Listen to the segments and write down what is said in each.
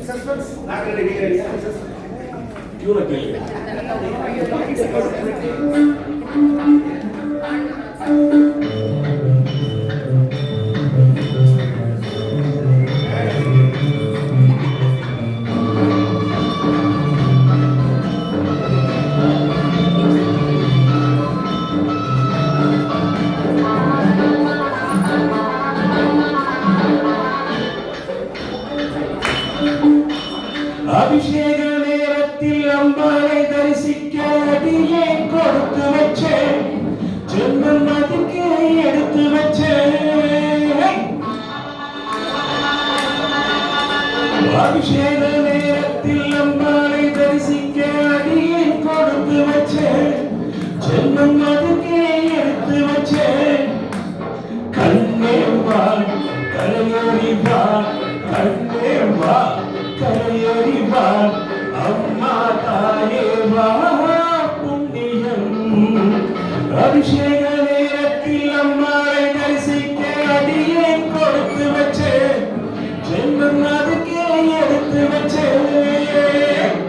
suspense நாங்க ரெடியா இவனை கேளு அபிஷேக நேரத்தில் அம்பாளை தரிசிக்க அடியே கொடுத்து வச்சேன் ஜென்மம் அதுக்கு எடுத்து வச்சேன் அபிஷேக நேரத்தில் அம்பாளை தரிசிக்க அடியே கொடுத்து வச்சேன் ஜென்மம் அதுக்கு எடுத்து வச்சேன் கண்ணே வா கரையோடி வா கண்ணே வா கரையறிவா அம்மா தாயே வா புண்ணியம் அபிஷேக நேரத்தில் அம்மாவை தரிசிக்க அடியே கொடுத்து வச்சேன் ஜென்மம் அதுக்கே எடுத்து வச்சேன்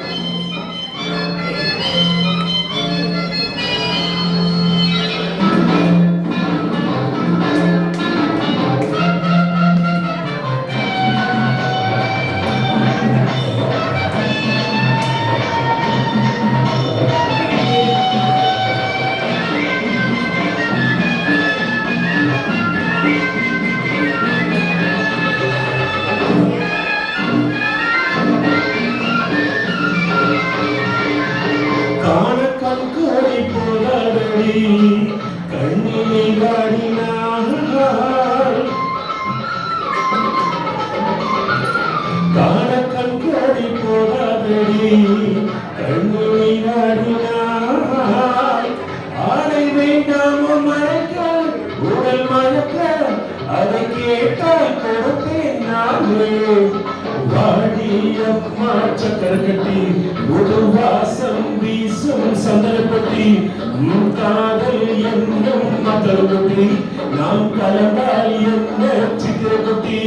கண்ணினை காடினாள் காண கண்கோடி போகாதடி கண்ணினை காடினாள் ஆடை வேண்டாமோ மறக்க உடல் மறக்க அதை கேட்டால் கொடுத்தேன் நாளே வாடியம்மா சக்கர கட்டி ஒரு வாசம் வீசும் சந்தனப்பட்டி காதல் என்னும் மதகுட்டி நாம் கலந்தால் என்ன சித்திரக்குட்டி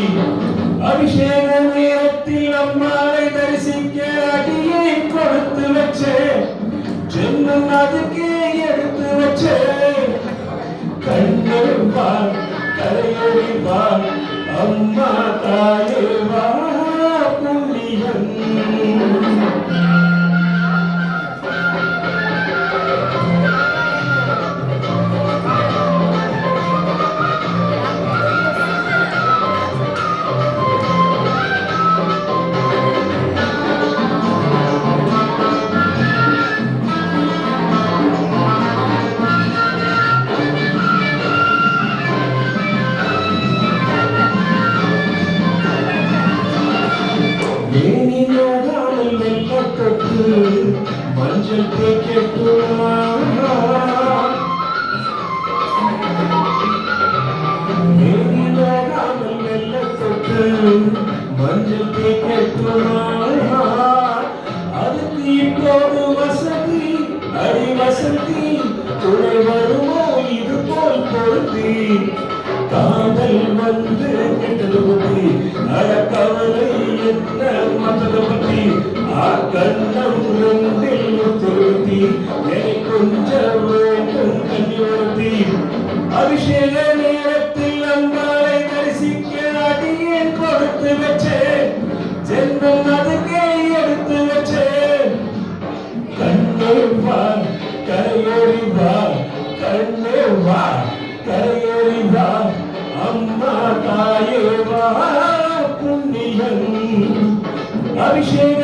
அபிஷேக நேரத்தில் அம்மாவை தரிசிக்க அடியே கொடுத்து வச்சேன் ஜென்மம் அதுக்கே எடுத்து வச்சேன் கண்கள் வா கரையொழி வா அம்மா தாயே வா புண்ணியம் மஞ்சள் தேய்க்கட்டுமா வெள்ள தொட்டு மஞ்சள் தேய்க்கட்டுமா அதுக்கு இப்போது வசதி அடி வசதி துணை வருமோ இது போல் பொருத்தி காதல் வந்து கெட்டது பற்றி அடக்கவலை என்ன மத்தத பற்றி கண்ணம் ரெண்டில் துருத்தி கொஞ்சம் வேண்டும் கன்னியோர்த்தி அபிஷேக நேரத்தில் அம்பாளை தரிசிக்க அடியே கொடுத்து வச்சேன் ஜென்மம் அதுக்கே எடுத்து வச்சேன் கண்ணே வா கரையொழி வா கண்ணே வா கரையொழி வா அம்மா தாயே வா புண்ணியம் அபிஷேக